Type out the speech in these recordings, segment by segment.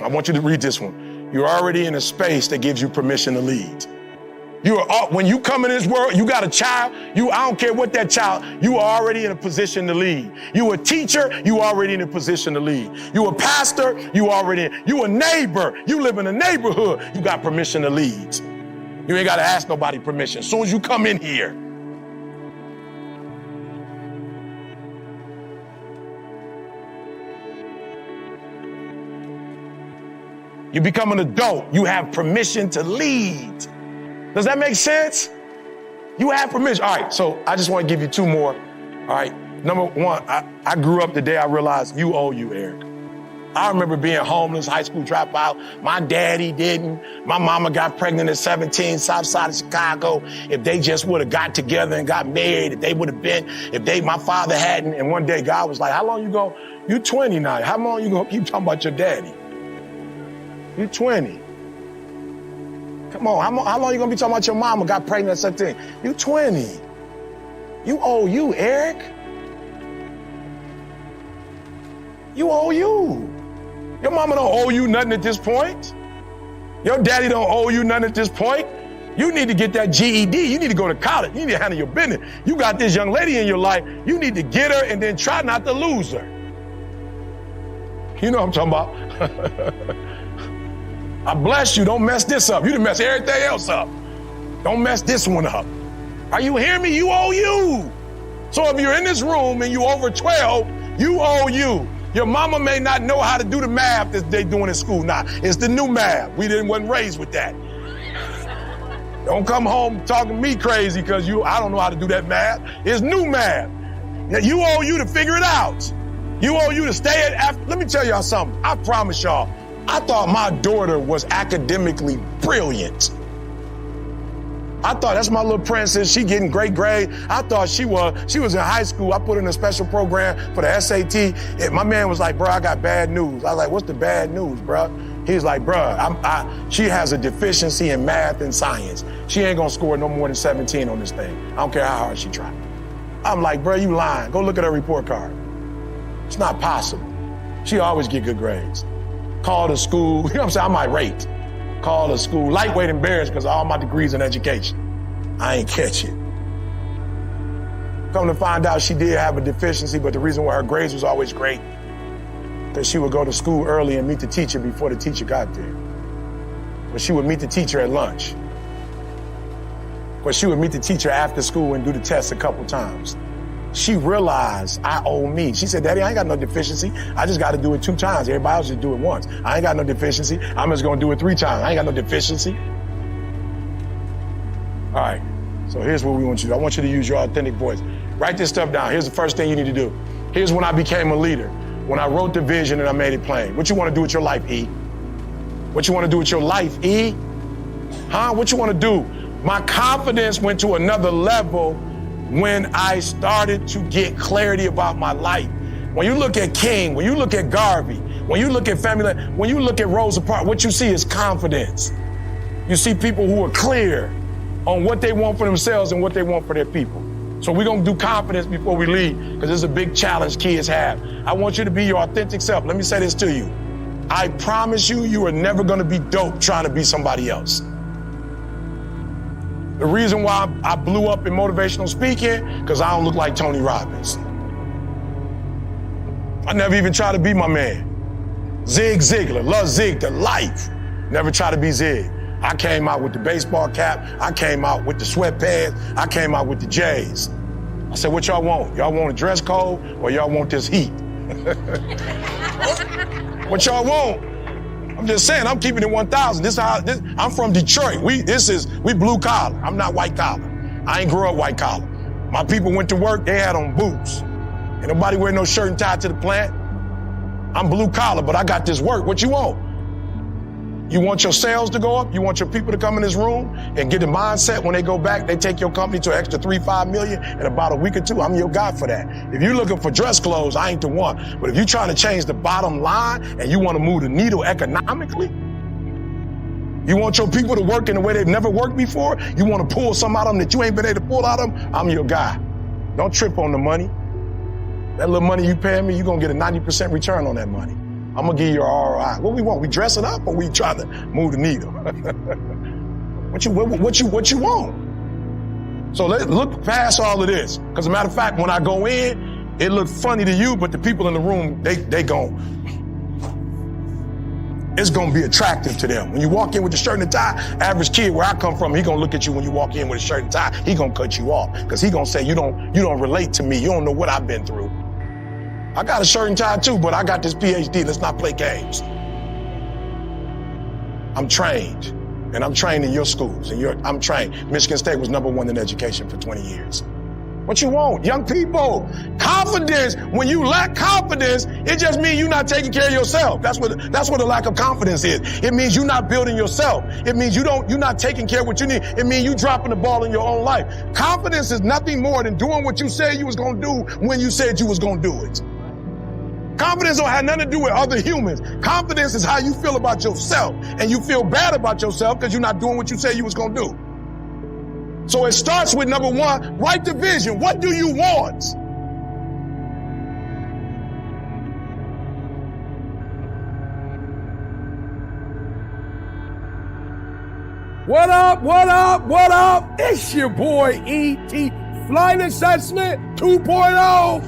I want you to read this one. You're already in a space that gives you permission to lead. When you come in this world, you got a child, I don't care what that child, you are already in a position to lead. You a teacher, you already in a position to lead. You a pastor, you a neighbor, you live in a neighborhood, you got permission to lead. You ain't got to ask nobody permission. As soon as you come in here, you become an adult, you have permission to lead. Does that make sense? You have permission. All right, so I just want to give you two more. All right, number one, I grew up the day I realized you owe you, Eric. I remember being homeless, high school dropout. My daddy didn't. My mama got pregnant at 17, south side of Chicago. If they just would have got together and got married, my father hadn't. And one day God was like, how long you 20 now. How long you gonna keep talking about your daddy? You 20. Come on, how long you gonna be talking about your mama got pregnant at 17? You 20. You owe you, Eric. You owe you. Your mama don't owe you nothing at this point. Your daddy don't owe you nothing at this point. You need to get that GED. You need to go to college. You need to handle your business. You got this young lady in your life. You need to get her and then try not to lose her. You know what I'm talking about? I bless you. Don't mess this up. You done mess everything else up. Don't mess this one up. Are you hearing me? You owe you. So if you're in this room and you over 12, you owe you. Your mama may not know how to do the math that they doing in school now. It's the new math. Wasn't raised with that. Don't come home talking me crazy because I don't know how to do that math. It's new math. You owe you to figure it out. You owe you to stay at. Let me tell y'all something. I promise y'all. I thought my daughter was academically brilliant. I thought that's my little princess. She getting great grades. I thought she was in high school. I put her in a special program for the SAT. And my man was like, bro, I got bad news. I was like, what's the bad news, bro? He's like, bro, she has a deficiency in math and science. She ain't gonna score no more than 17 on this thing. I don't care how hard she tries. I'm like, bro, you lying. Go look at her report card. It's not possible. She always get good grades. Call the school, you know what I'm saying? I'm irate. Call the school, lightweight embarrassed because of all my degrees in education. I ain't catch it. Come to find out she did have a deficiency, but the reason why her grades was always great, because she would go to school early and meet the teacher before the teacher got there. But she would meet the teacher at lunch. But she would meet the teacher after school and do the test a couple times. She realized I owe me. She said, Daddy, I ain't got no deficiency. I just got to do it 2 times. Everybody else just do it once. I ain't got no deficiency. I'm just going to do it 3 times. I ain't got no deficiency. All right, so here's what we want you to do. I want you to use your authentic voice. Write this stuff down. Here's the first thing you need to do. Here's when I became a leader. When I wrote the vision and I made it plain. What you want to do with your life, E? What you want to do with your life, E? Huh? What you want to do? My confidence went to another level when I started to get clarity about my life. When you look at King, when you look at Garvey, when you look at family, when you look at Rosa Parks, what you see is confidence. You see people who are clear on what they want for themselves and what they want for their people. So we're gonna do confidence before we leave, because it's a big challenge kids have. I want you to be your authentic self. Let me say this to you. I promise you, you are never gonna be dope trying to be somebody else. The reason why I blew up in motivational speaking, because I don't look like Tony Robbins. I never even tried to be my man. Zig Ziglar, love Zig to life. Never try to be Zig. I came out with the baseball cap. I came out with the sweatpants. I came out with the J's. I said, what y'all want? Y'all want a dress code or y'all want this heat? What y'all want? I'm just saying, I'm keeping it 1,000. I'm from Detroit. We blue collar. I'm not white collar. I ain't grew up white collar. My people went to work, they had on boots. Ain't nobody wear no shirt and tie to the plant. I'm blue collar, but I got this work. What you want? You want your sales to go up? You want your people to come in this room and get the mindset when they go back, they take your company to an extra 3-5 million in about a week or 2. I'm your guy for that. If you're looking for dress clothes, I ain't the one. But if you're trying to change the bottom line and you want to move the needle economically, you want your people to work in a way they've never worked before, you want to pull some out of them that you ain't been able to pull out of them, I'm your guy. Don't trip on the money. That little money you paying me, you're going to get a 90% return on that money. I'm gonna give you an ROI. What we want? We dressing up or we trying to move the needle? what you want? So let's look past all of this. Because as a matter of fact, when I go in, it looked funny to you, but the people in the room, it's gonna be attractive to them. When you walk in with the shirt and the tie, average kid where I come from, he gonna look at you when you walk in with a shirt and tie, he gonna cut you off. Because he gonna say, you don't relate to me, you don't know what I've been through. I got a shirt and tie too, but I got this PhD, let's not play games. I'm trained, and I'm trained in your schools, and I'm trained. Michigan State was #1 in education for 20 years. What you want? Young people, confidence. When you lack confidence, it just means you're not taking care of yourself. That's what a lack of confidence is. It means you're not building yourself. It means you're not taking care of what you need. It means you dropping the ball in your own life. Confidence is nothing more than doing what you said you was gonna do when you said you was gonna do it. Confidence don't have nothing to do with other humans. Confidence is how you feel about yourself, and you feel bad about yourself because you're not doing what you said you was gonna do. So it starts with #1, write the vision. What do you want? What up, what up, what up? It's your boy E.T. Flight Assessment 2.0.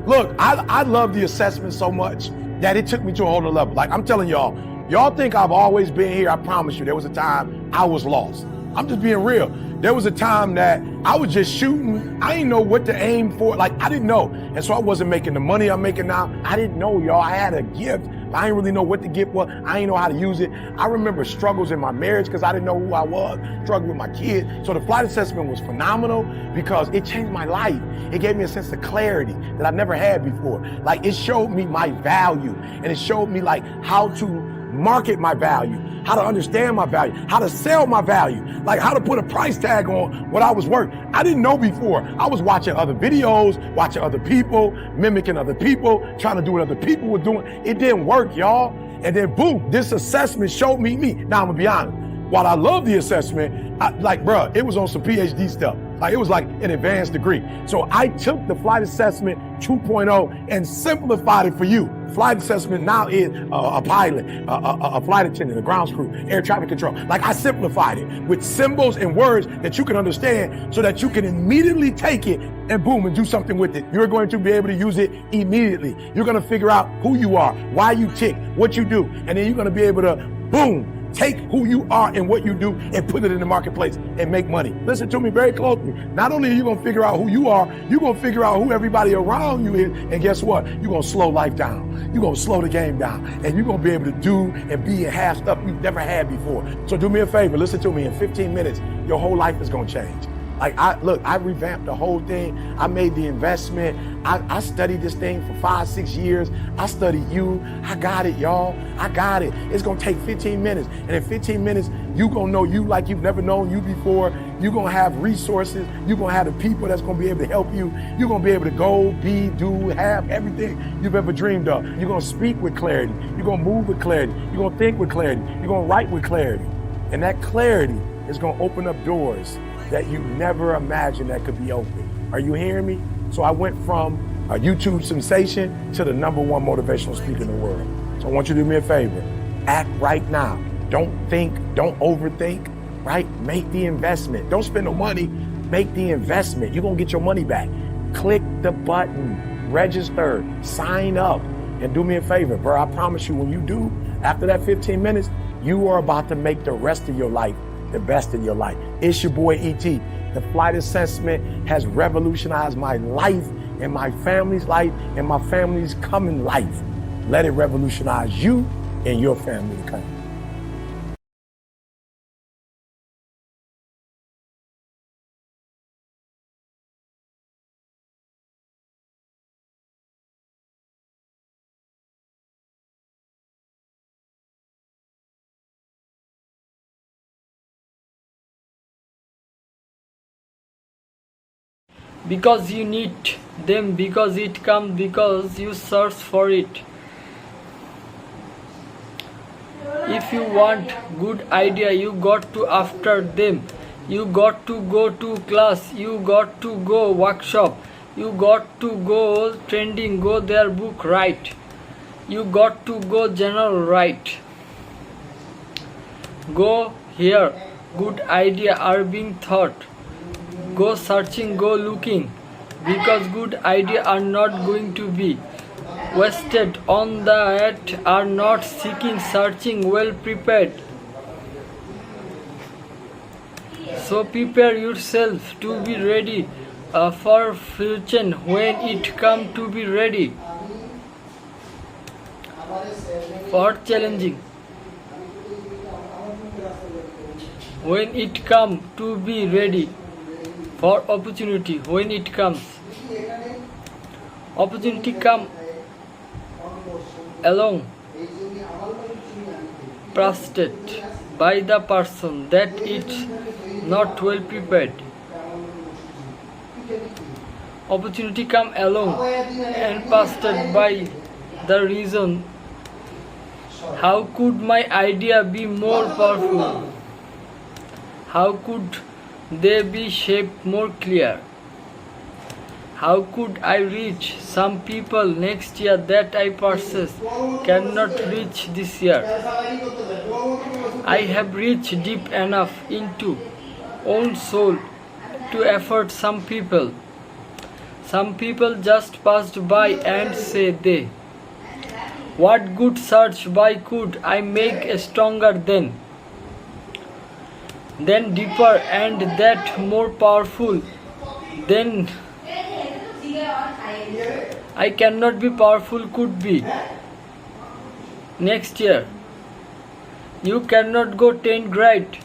Look, I love the assessment so much that it took me to a whole other level. Like I'm telling y'all think I've always been here. I promise you, there was a time I was lost. I'm just being real. There was a time that I was just shooting. I didn't know what to aim for. Like, I didn't know. And so I wasn't making the money I'm making now. I didn't know, y'all. I had a gift, but I didn't really know what the gift was. I didn't know how to use it. I remember struggles in my marriage because I didn't know who I was, struggled with my kids. So the flight assessment was phenomenal because it changed my life. It gave me a sense of clarity that I never had before. Like, it showed me my value, and it showed me like how to market my value, how to understand my value, how to sell my value, like how to put a price tag on what I was worth. I didn't know before. I was watching other videos, watching other people, mimicking other people, trying to do what other people were doing. It didn't work, y'all. And then boom, this assessment showed me me. Now I'm gonna be honest. While I love the assessment, bruh, it was on some PhD stuff. Like, it was like an advanced degree. So I took the flight assessment 2.0 and simplified it for you. Flight assessment now is a pilot, a flight attendant, a ground crew, air traffic control. Like, I simplified it with symbols and words that you can understand so that you can immediately take it and boom, and do something with it. You're going to be able to use it immediately. You're going to figure out who you are, why you tick, what you do, and then you're going to be able to boom, take who you are and what you do and put it in the marketplace and make money. Listen to me very closely. Not only are you going to figure out who you are, you're going to figure out who everybody around you is. And guess what? You're going to slow life down. You're going to slow the game down. And you're going to be able to do and be and have stuff you've never had before. So do me a favor. Listen to me. In 15 minutes, your whole life is going to change. Like, I revamped the whole thing. I made the investment. I studied this thing for 5-6 years. I studied you. I got it, y'all. I got it. It's gonna take 15 minutes. And in 15 minutes, you gonna know you like you've never known you before. You're gonna have resources. You're gonna have the people that's gonna be able to help you. You're gonna be able to go, be, do, have everything you've ever dreamed of. You're gonna speak with clarity. You're gonna move with clarity. You're gonna think with clarity. You're gonna write with clarity. And that clarity is gonna open up doors that you never imagined that could be open. Are you hearing me? So I went from a YouTube sensation to the #1 motivational speaker in the world. So I want you to do me a favor. Act right now. Don't think, don't overthink, right? Make the investment. Don't spend no money, make the investment. You're gonna get your money back. Click the button, register, sign up, and do me a favor, bro. I promise you, when you do, after that 15 minutes, you are about to make the rest of your life the best in your life. It's your boy E.T. The flight assessment has revolutionized my life and my family's life and my family's coming life. Let it revolutionize you and your family to come. Because you need them, because it comes, because you search for it. If you want good idea, you got to after them. You got to go to class, you got to go workshop, you got to go trending, go their book, write. You got to go general right. Go here. Good idea are being thought. Go searching, go looking. Because good idea are not going to be wasted on that are not seeking, searching, well prepared. So prepare yourself to be ready for future when it come to be ready. For challenging. When it come to be ready. For opportunity when it comes. Opportunity come along trusted by the person that it's not well prepared. Opportunity come along and passed by the reason. How could my idea be more powerful? How could they be shaped more clear? How could I reach some people next year that I possess cannot reach this year? I have reached deep enough into own soul to afford some people. Some people just passed by and say they. What good search by could I make a stronger then deeper and that more powerful then I cannot be powerful could be. Next year you cannot go 10 great